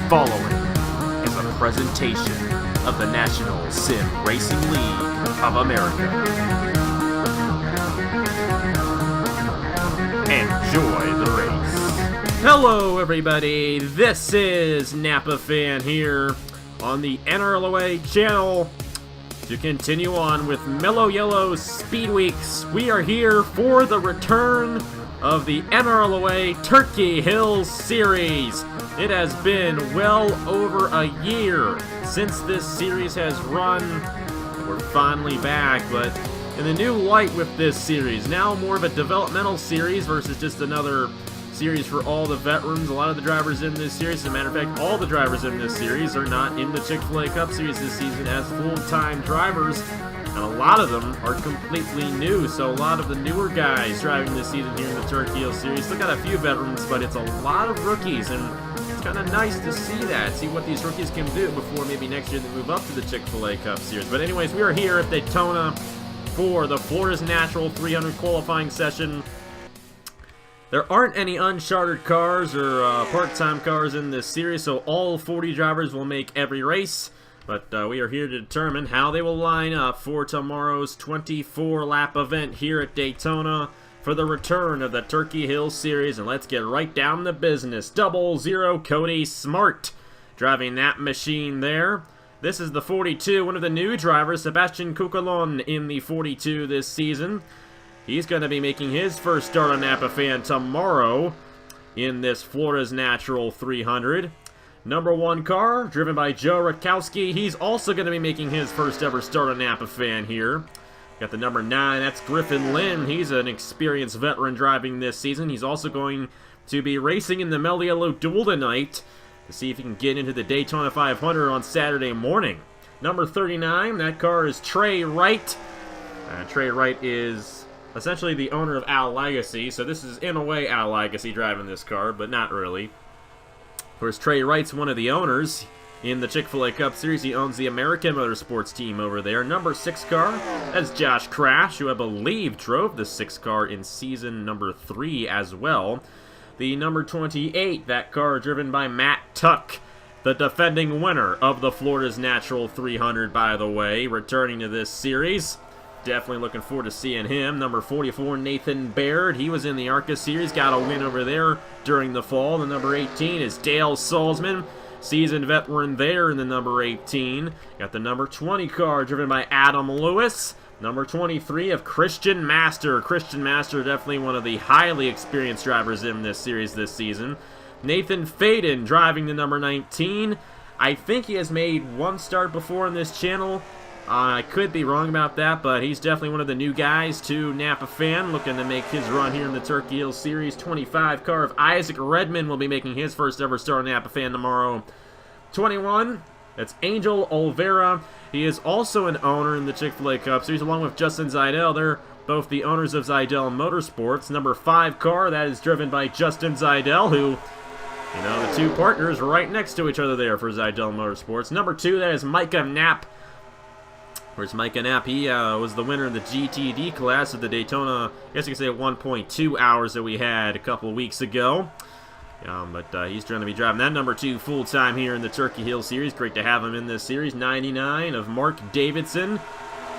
following is a presentation of the National Sim Racing League of America. Enjoy the race. Hello everybody, this is Napa Fan here on the NRLOA channel to continue on with Mellow Yellow Speed Weeks. We are here for the return of the NRLOA Turkey Hill Series. It has been well over a year since this series has run. We're finally back, but in the new light with this series. Now more of a developmental series versus just another series for all the veterans. A lot of the drivers in this series, as a matter of fact, all the drivers in this series are not in the Chick-fil-A Cup Series this season as full-time drivers. And a lot of them are completely new, so a lot of the newer guys driving this season here in the Turkey Hill Series. Still got a few veterans, but it's a lot of rookies, and it's kind of nice to see that, see what these rookies can do before maybe next year they move up to the Chick-fil-A Cup Series. But anyways, we are here at Daytona for the Florida's Natural 300 qualifying session. There aren't any uncharted cars or part-time cars in this series, so all 40 drivers will make every race. But we are here to determine how they will line up for tomorrow's 24-lap event here at Daytona for the return of the Turkey Hill Series. And let's get right down to business. 00 Cody Smart driving that machine there. This is the 42, one of the new drivers, Sebastian Cucalon, in the 42 this season. He's going to be making his first start on Napa Fan tomorrow in this Florida's Natural 300. Number 1 car, driven by Joe Rakowski. He's also going to be making his first ever start on Napa Fan here. Got the number 9, that's Griffin Lynn. He's an experienced veteran driving this season. He's also going to be racing in the Mellow Yellow Duel tonight to see if he can get into the Daytona 500 on Saturday morning. Number 39, that car is Trey Wright. Trey Wright is essentially the owner of Al Legacy, so this is in a way Al Legacy driving this car, but not really. Of course, Trey Wright's one of the owners in the Chick-fil-A Cup Series. He owns the American Motorsports team over there. Number 6 car, that's Josh Crash, who I believe drove the 6 car in season number 3 as well. The number 28, that car driven by Matt Tuck, the defending winner of the Florida's Natural 300, by the way, returning to this series. Definitely looking forward to seeing him. Number 44, Nathan Baird. He was in the ARCA Series, got a win over there during the fall. The number 18 is Dale Salzman, seasoned veteran there in the number 18. Got the number 20 car driven by Adam Lewis. Number 23 of Christian Master. Christian Master, definitely one of the highly experienced drivers in this series this season. Nathan Faden driving the number 19. I think he has made one start before on this channel. I could be wrong about that, but he's definitely one of the new guys to Napa Fan, looking to make his run here in the Turkey Hill Series. 25 car of Isaac Redman will be making his first ever start on Napa Fan tomorrow. 21, that's Angel Olvera. He is also an owner in the Chick-fil-A Cup Series, along with Justin Zidell. They're both the owners of Zidell Motorsports. Number 5 car, that is driven by Justin Zidell, who, you know, the two partners right next to each other there for Zidell Motorsports. Number 2, that is Micah Knapp. Where's Micah Knapp? He was the winner of the GTD class of the Daytona, I guess you could say 1.2 hours that we had a couple weeks ago. But he's going to be driving that number 2 full-time here in the Turkey Hill Series. Great to have him in this series. 99 of Mark Davidson.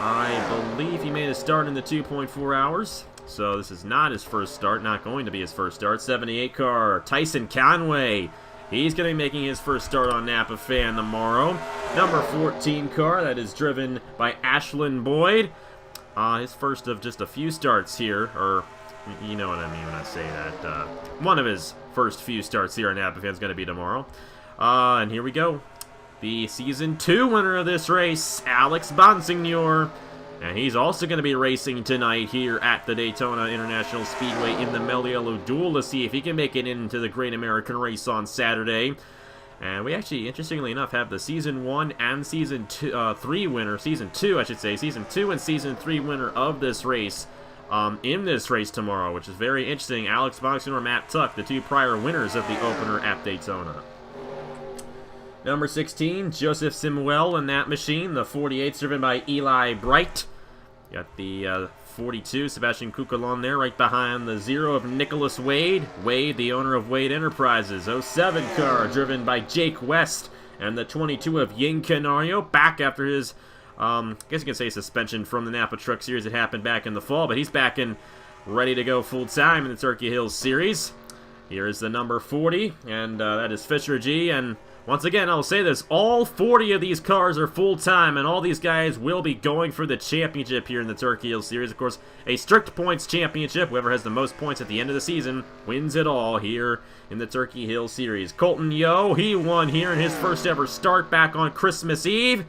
I believe he made a start in the 2.4 hours. So this is not his first start, not going to be his first start. 78 car, Tyson Conway. He's going to be making his first start on Napa Fan tomorrow. Number 14 car, that is driven by Ashlyn Boyd. His first of just a few starts here, or you know what I mean when I say that. One of his first few starts here on Napa Fan is going to be tomorrow. And here we go. The Season 2 winner of this race, Alex Bonsignor. And he's also going to be racing tonight here at the Daytona International Speedway in the Mellow Yellow Duel to see if he can make it into the Great American Race on Saturday. And we actually, interestingly enough, have the Season 1 and Season 3 winner, Season 2 I should say, Season 2 and Season 3 winner of this race in this race tomorrow, which is very interesting. Alex Bonsignor and Matt Tuck, the 2 prior winners of the opener at Daytona. Number 16, Joseph Simuel in that machine. The 48's driven by Eli Bright. Got the 42, Sebastian Cucalon there, right behind the 0 of Nicholas Wade. Wade, the owner of Wade Enterprises. 07 car, driven by Jake West. And the 22 of Ying Canario, back after his, I guess you can say suspension from the Napa Truck Series that happened back in the fall. But he's back in, ready to go full-time in the Turkey Hills Series. Here is the number 40, and that is Fisher G. And once again, I'll say this, all 40 of these cars are full-time, and all these guys will be going for the championship here in the Turkey Hills Series. Of course, a strict points championship. Whoever has the most points at the end of the season wins it all here in the Turkey Hills Series. Colton Yo, he won here in his first ever start back on Christmas Eve.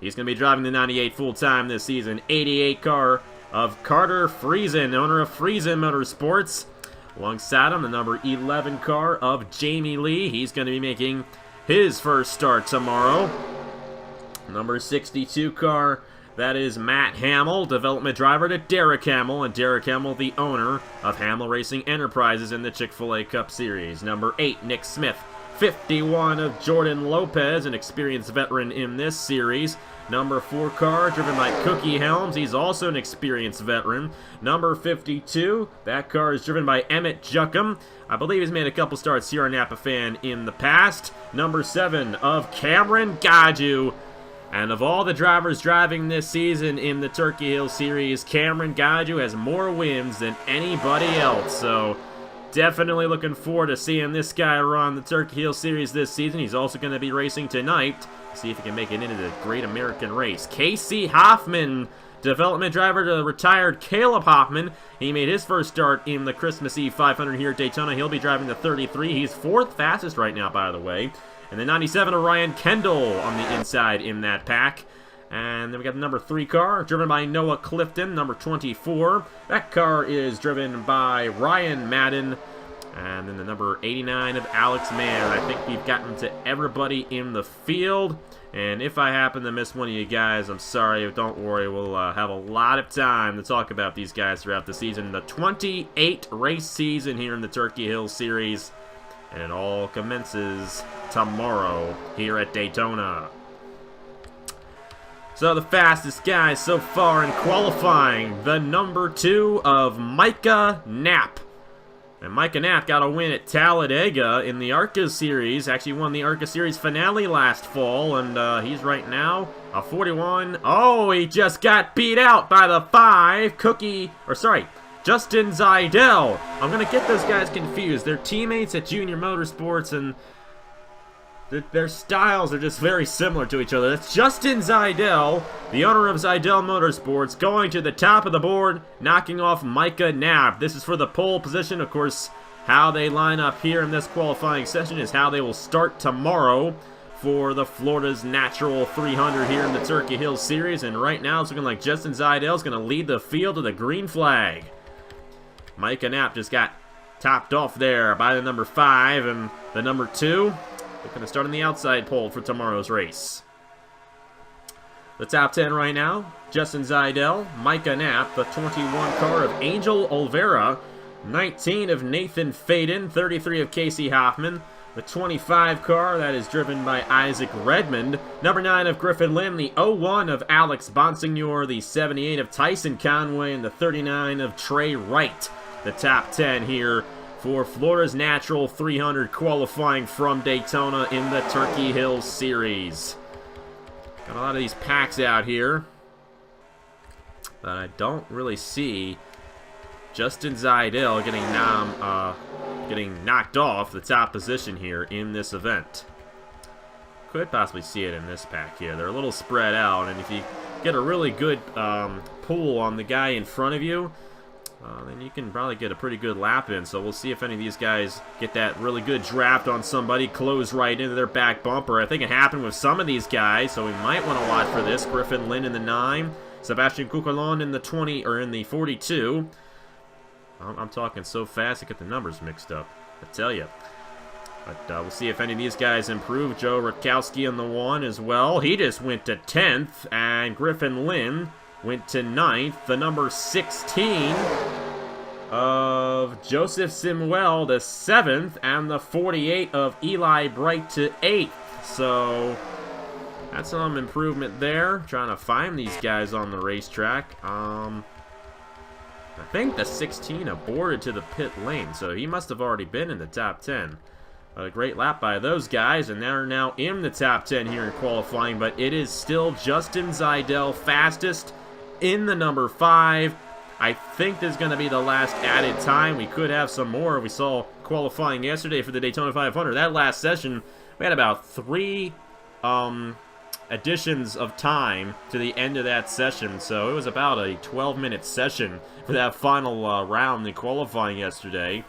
He's going to be driving the 98 full-time this season. 88 car of Carter Friesen, owner of Friesen Motorsports. Alongside him, the number 11 car of Jamie Lee. He's going to be making his first start tomorrow. Number 62 car, that is Matt Hamill, development driver to Derek Hamill, and Derek Hamill, the owner of Hamill Racing Enterprises in the Chick-fil-A Cup Series. Number 8, Nick Smith. 51 of Jordan Lopez, an experienced veteran in this series. Number 4 car, driven by Cookie Helms. He's also an experienced veteran. Number 52, that car is driven by Emmett Juckham. I believe he's made a couple starts here on Napa Fan in the past. Number 7 of Cameron Gaju. And of all the drivers driving this season in the Turkey Hill Series, Cameron Gaju has more wins than anybody else. So definitely looking forward to seeing this guy run the Turkey Hill Series this season. He's also going to be racing tonight. See if he can make it into the Great American Race. Casey Hoffman, development driver to retired Caleb Hoffman. He made his first start in the Christmas Eve 500 here at Daytona. He'll be driving the 33. He's 4th fastest right now, by the way. And the 97 of Ryan Kendall on the inside in that pack. And then we got the number 3 car, driven by Noah Clifton, number 24. That car is driven by Ryan Madden. And then the number 89 of Alex Mann. I think we've gotten to everybody in the field. And if I happen to miss one of you guys, I'm sorry. Don't worry. We'll have a lot of time to talk about these guys throughout the season. The 28 race season here in the Turkey Hill Series. And it all commences tomorrow here at Daytona. So the fastest guy so far in qualifying, the number 2 of Micah Knapp. And Micah Knapp got a win at Talladega in the ARCA Series. Actually won the ARCA Series finale last fall, and he's right now a 41. Oh, he just got beat out by the 5, Justin Zeidel. I'm going to get those guys confused. They're teammates at Junior Motorsports, and their styles are just very similar to each other. That's Justin Zeidel, the owner of Zeidel Motorsports, going to the top of the board, knocking off Micah Knapp. This is for the pole position. Of course, how they line up here in this qualifying session is how they will start tomorrow for the Florida's Natural 300 here in the Turkey Hill Series. And right now, it's looking like Justin Zeidel is going to lead the field to the green flag. Micah Knapp just got topped off there by the number 5 and the number 2. They're going to start on the outside pole for tomorrow's race. The top 10 right now, Justin Zeidel, Micah Knapp, the 21 car of Angel Olvera, 19 of Nathan Faden, 33 of Casey Hoffman, the 25 car that is driven by Isaac Redmond, number 9 of Griffin Lynn, the 01 of Alex Bonsignor, the 78 of Tyson Conway, and the 39 of Trey Wright. The top 10 here for Florida's Natural 300 qualifying from Daytona in the Turkey Hill Series. Got a lot of these packs out here, but I don't really see Justin Zeidel getting knocked off the top position here in this event. Could possibly see it in this pack here. They're a little spread out, and if you get a really good pull on the guy in front of you, then you can probably get a pretty good lap in. So we'll see if any of these guys get that really good draft on somebody, close right into their back bumper. I think it happened with some of these guys, so we might want to watch for this. Griffin Lynn in the 9, Sebastian Cucalon in the 20 or in the 42. I'm talking so fast I get the numbers mixed up, I tell you. But we'll see if any of these guys improve. Joe Rutkowski in the 1 as well. He just went to 10th, and Griffin Lynn went to 9th. The number 16 of Joseph Simwell to 7th, and the 48 of Eli Bright to 8th. So That's some improvement there. Trying to find these guys on the racetrack. I think the 16 aborted to the pit lane, so he must have already been in the top 10. A great lap by those guys, and they're now in the top 10 here in qualifying, but it is still Justin Zeidel fastest in the number 5. I think this is going to be the last added time. We could have some more. We saw qualifying yesterday for the Daytona 500. That last session, we had about 3 additions of time to the end of that session, so it was about a 12-minute session for that final round in qualifying yesterday.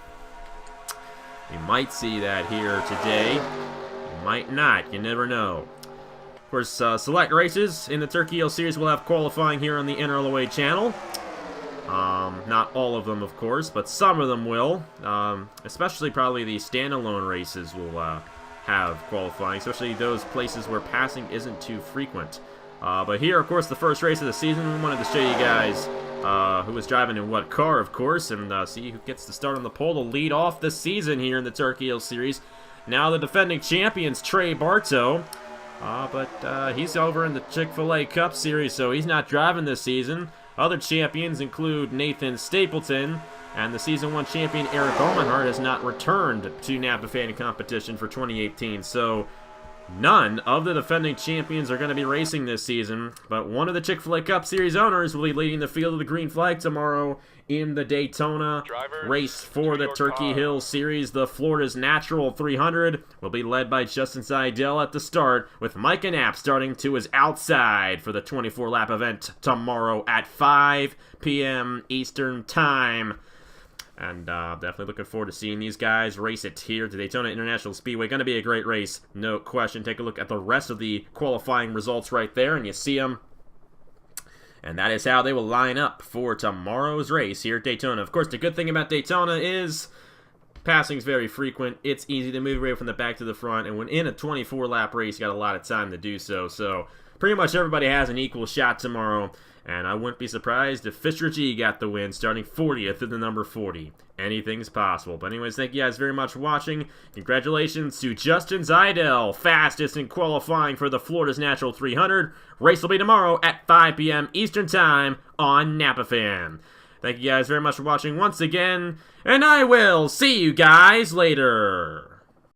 We might see that here today. You might not. You never know. Of course, select races in the Turkey Hill Series will have qualifying here on the NRLOA channel. Not all of them, of course, but some of them will. Especially probably the standalone races will have qualifying, especially those places where passing isn't too frequent. But here, of course, the first race of the season, we wanted to show you guys who was driving in what car, of course, and see who gets to start on the pole to lead off the season here in the Turkey Hill Series. Now the defending champions, Trey Bartow, but he's over in the Chick-fil-A Cup Series, so he's not driving this season. Other champions include Nathan Stapleton, and the Season 1 champion Eric Omenhart has not returned to Napa Fan competition for 2018, so none of the defending champions are going to be racing this season, but one of the Chick-fil-A Cup Series owners will be leading the field of the green flag tomorrow in the Daytona race for the Turkey Hill Series. The Florida's Natural 300 will be led by Justin Zeidel at the start, with Mike Knapp starting to his outside for the 24-lap event tomorrow at 5 p.m. Eastern Time. And definitely looking forward to seeing these guys race it here at the Daytona International Speedway. Going to be a great race, no question. Take a look at the rest of the qualifying results right there, and you see them. And that is how they will line up for tomorrow's race here at Daytona. Of course, the good thing about Daytona is passing is very frequent. It's easy to move right from the back to the front, and when in a 24-lap race, you got a lot of time to do so. So pretty much everybody has an equal shot tomorrow. And I wouldn't be surprised if Fisher G got the win, starting 40th in the number 40. Anything's possible. But anyways, thank you guys very much for watching. Congratulations to Justin Zeidel, fastest in qualifying for the Florida's Natural 300. Race will be tomorrow at 5 p.m. Eastern Time on Napa Fan. Thank you guys very much for watching once again, and I will see you guys later.